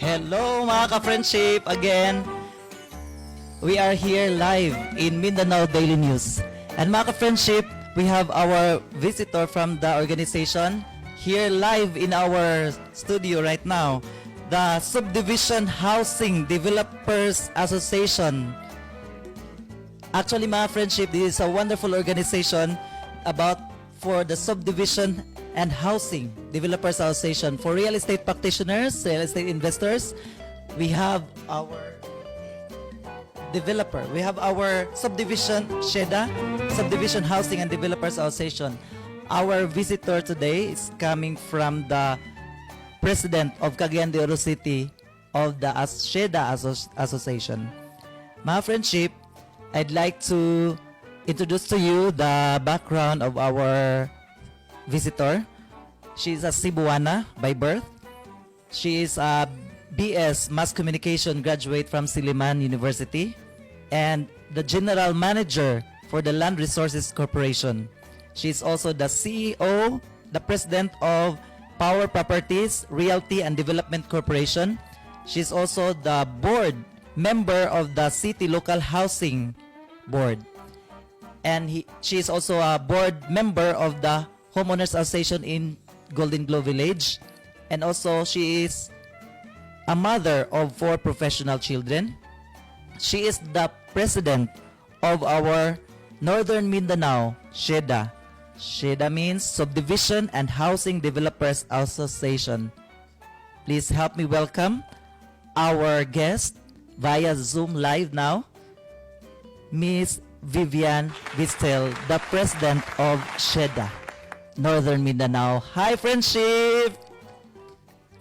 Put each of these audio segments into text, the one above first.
Hello mga ka-friendship! Again, we are here live in Mindanao Daily News. And mga ka-friendship, we have our visitor from the organization here live in our studio right now. The Subdivision Housing Developers Association. Actually mga friendship, this is a wonderful organization about for the subdivision and housing developers association for real estate practitioners, real estate investors. We have our developer. We have our subdivision SHDA, Subdivision Housing and Developers Association. Our visitor today is coming from the president of Cagayan de Oro City of the SHDA Association. Mga friendship, I'd like to introduce to you the background of our visitor. She is a Cebuana by birth. She is a BS Mass Communication graduate from Silliman University and the General Manager for the Land Resources Corporation. She is also the CEO, the President of Power Properties Realty and Development Corporation. She is also the board member of the City Local Housing Board. And she is also a board member of the Homeowners Association in Golden Glow Village. And also she is a mother of 4 professional children. She is the president of our Northern Mindanao SHDA. SHDA means Subdivision and Housing Developers Association. Please help me welcome our guest via Zoom live now, Miss Vivian Vestil, the president of SHDA, Northern Mindanao. Hi, friendship!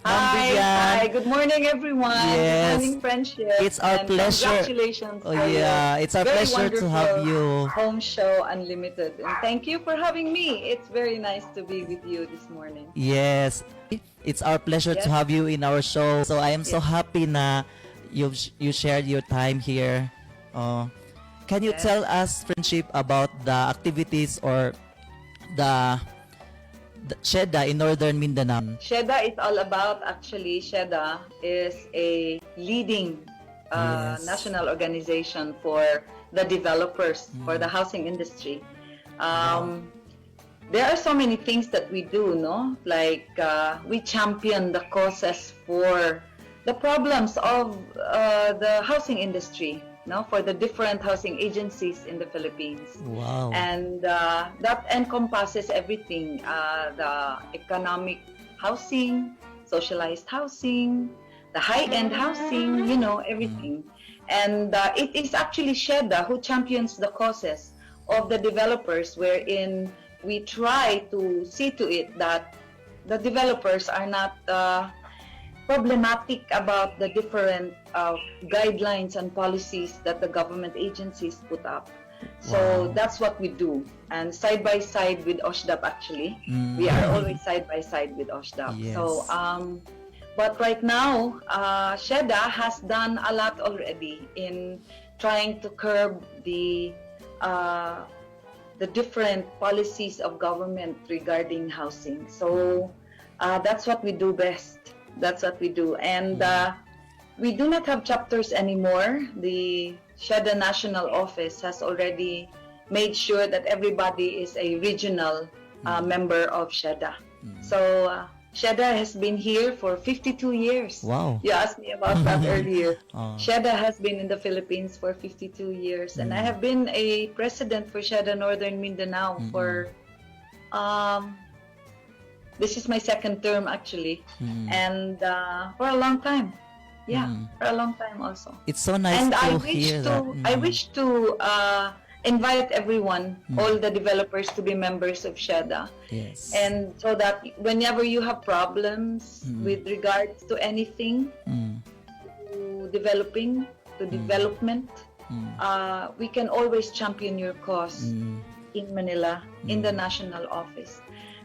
Hi, good morning, everyone. Yes. Good morning, friendship. It's our and pleasure. Congratulations. Oh yeah, it's our very pleasure to have you. Home show unlimited, and thank you for having me. It's very nice to be with you this morning. Yes, it's our pleasure to Yes. have you in our show. So I am so happy na you shared your time here. Can you Yes. tell us, friendship, about the activities or the SHDA in Northern Mindanao? SHDA is all about, actually, SHDA is a leading Yes. national organization for the developers, for the housing industry. There are so many things that we do, no? Like we champion the causes for the problems of the housing industry, no? For the different housing agencies in the Philippines. Wow. And that encompasses everything, the economic housing, socialized housing, the high-end housing, you know, everything. And it is actually SHDA who champions the causes of the developers, wherein we try to see to it that the developers are not problematic about the different guidelines and policies that the government agencies put up. So Wow. that's what we do. And side by side with OSHDAP, actually. We are always side by side with OSHDAP. Yes. So, but right now, SHDA has done a lot already in trying to curb the different policies of government regarding housing. So that's what we do best. That's what we do. And we do not have chapters anymore. The SHDA National Office has already made sure that everybody is a regional member of SHDA. So SHDA has been here for 52 years. Wow. You asked me about that earlier. Oh. SHDA has been in the Philippines for 52 years. And I have been a president for SHDA Northern Mindanao for, this is my second term actually. And for a long time. Yeah, for a long time also. It's so nice And to I hear wish that. to, I wish to invite everyone, all the developers, to be members of SHDA. Yes. And so that whenever you have problems with regards to anything, to developing, to development, we can always champion your cause in Manila, in the national office.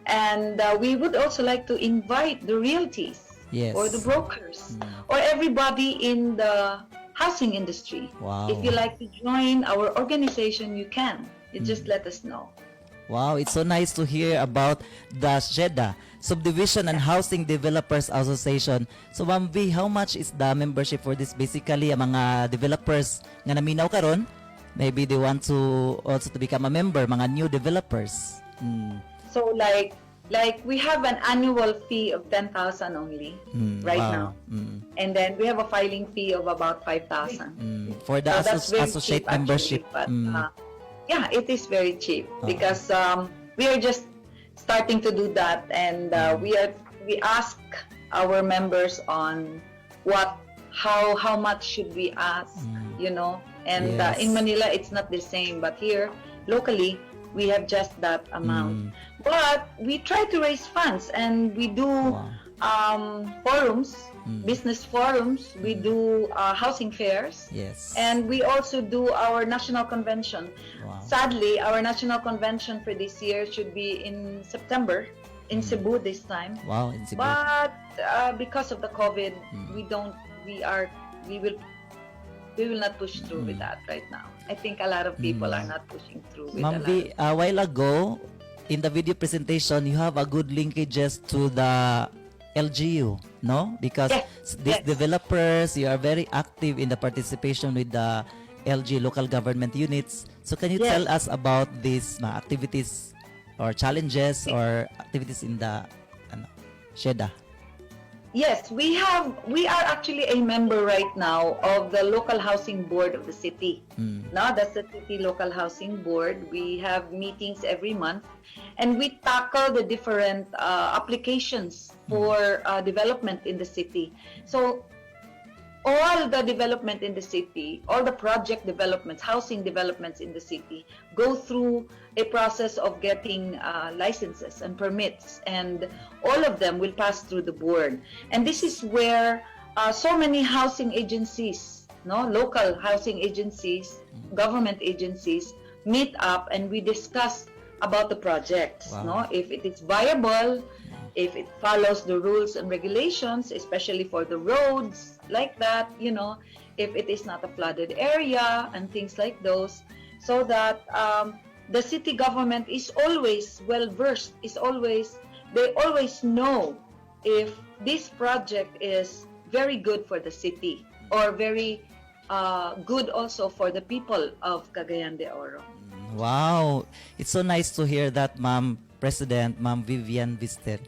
And we would also like to invite the realties, Yes. or the brokers, or everybody in the housing industry. Wow. If you like to join our organization, you can. You just let us know. Wow, it's so nice to hear about the SHDA, Subdivision and Housing Developers Association. So Ma'am V, how much is the membership for this? Basically, ang mga developers nga naminaw karon, maybe they want to also to become a member, mga new developers. So like we have an annual fee of 10,000 only right Wow. now. And then we have a filing fee of about 5,000. For the So that's very associate cheap, actually, membership. but yeah, it is very cheap because we are just starting to do that, and we ask our members on how much should we ask, you know, and Yes. in Manila it's not the same, but here locally we have just that amount. But we try to raise funds, and we do forums, business forums, we do housing fairs. Yes. And we also do our national convention. Wow. Sadly, our national convention for this year should be in September in Cebu this time. Wow, in Cebu. But because of the COVID, we will not push through with that right now. I think a lot of people are not pushing through with Ma'am a lot V, a while ago, in the video presentation, you have a good linkages to the LGU, no? Because these developers, you are very active in the participation with the LG local government units. So can you tell us about these activities or challenges or activities in the SHDA? Yes, we are actually a member right now of the local housing board of the city. No, that's the city local housing board. We have meetings every month, and we tackle the different applications for development in the city. So all the development in the city, all the project developments, housing developments in the city go through a process of getting licenses and permits, and all of them will pass through the board. And this is where so many housing agencies, local housing agencies, government agencies meet up, and we discuss about the projects. If it is viable, if it follows the rules and regulations, especially for the roads, like that, if it is not a flooded area and things like those, so that the city government is always well versed, they always know if this project is very good for the city or very good also for the people of Cagayan de Oro. Wow, it's so nice to hear that, Ma'am President, Ma'am Vivian Vestil.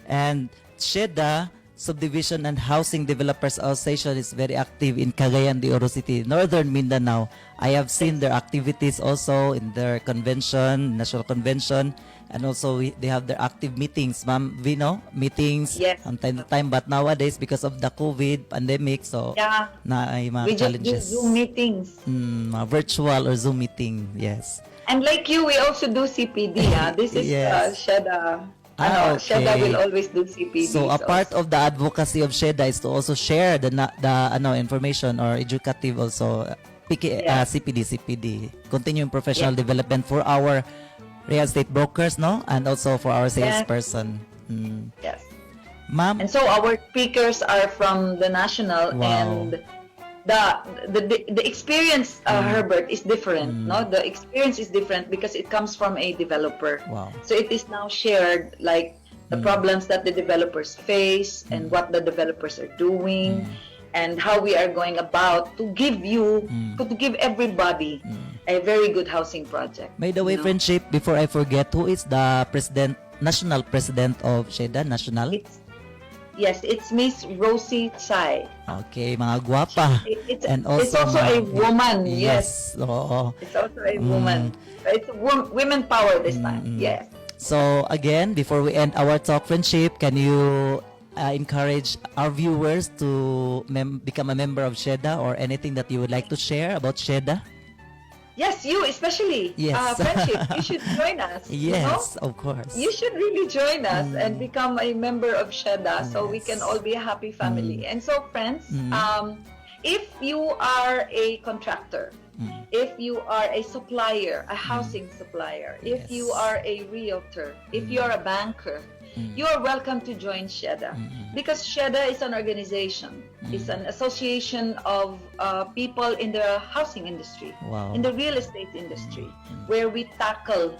And SHDA Subdivision and Housing Developers Association is very active in Cagayan de Oro City, Northern Mindanao. I have seen their activities also in their convention, national convention, and also they have their active meetings, Ma'am Vino, meetings Yes. from time to time. But nowadays, because of the COVID pandemic, so Yeah. na ay mga We just do challenges. Zoom meetings. Mga virtual or Zoom meeting, yes. And like you, we also do CPD. This is Yes. SHDA. Okay. SHDA will always do CPD. So a part of the advocacy of SHDA is to also share the information or educative also Yeah. CPD, continuing professional development for our real estate brokers, no, and also for our salesperson. Yes. Ma'am, And so our speakers are from the national, Wow. and the experience, Herbert, is different. No, the experience is different because it comes from a developer. Wow. So it is now shared, like the problems that the developers face and what the developers are doing, and how we are going about to give you, to give everybody a very good housing project. by the way, you know? friendship, before I forget, who is the national president of SHDA National? It's Miss Rosie Tsai. Okay, mga guwapa. It's And also a woman. Yes. Oo. It's also a woman. It's women power this time. Yes. So again, before we end our talk, friendship, can you encourage our viewers to become a member of SHDA, or anything that you would like to share about SHDA? Yes, you especially. Yes. Friendship, you should join us. Yes, of course. You should really join us and become a member of SHDA, so we can all be a happy family. And so, friends, if you are a contractor, if you are a supplier, a housing supplier, if you are a realtor, if you are a banker, you are welcome to join SHDA, because SHDA is an organization. It's an association of people in the housing industry, Wow. in the real estate industry, where we tackle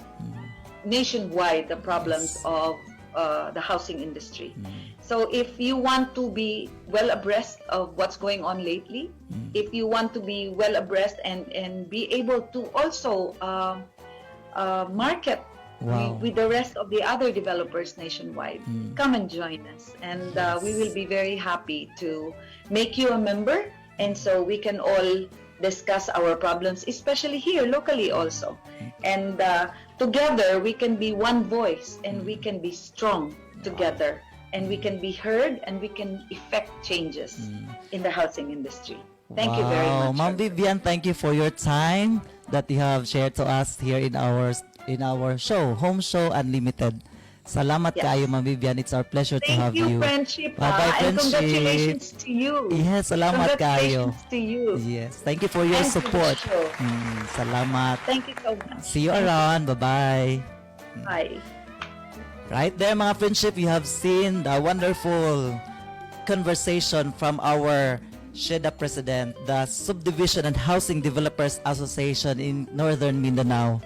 nationwide the problems of the housing industry. So if you want to be well abreast of what's going on lately, if you want to be well abreast and be able to also market Wow. with the rest of the other developers nationwide, come and join us, and we will be very happy to make you a member, and so we can all discuss our problems, especially here locally also, and together we can be one voice, and we can be strong together, and we can be heard, and we can effect changes in the housing industry. Thank you very much. Ma'am Vivian, thank you for your time that you have shared to us here in our show, Home Show Unlimited. Salamat Yes. kayo, Ma'am Vivian. It's our pleasure to have Thank you, you. friendship. Bye-bye, And friendship. congratulations to you. Yes, salamat kayo. Congratulations to you. Yes, thank you for your And to the support. show. Salamat. Thank you so much. See you around. Bye-bye. Bye. Right there, mga friendship, you have seen the wonderful conversation from our SHDA president, the Subdivision and Housing Developers Association in Northern Mindanao.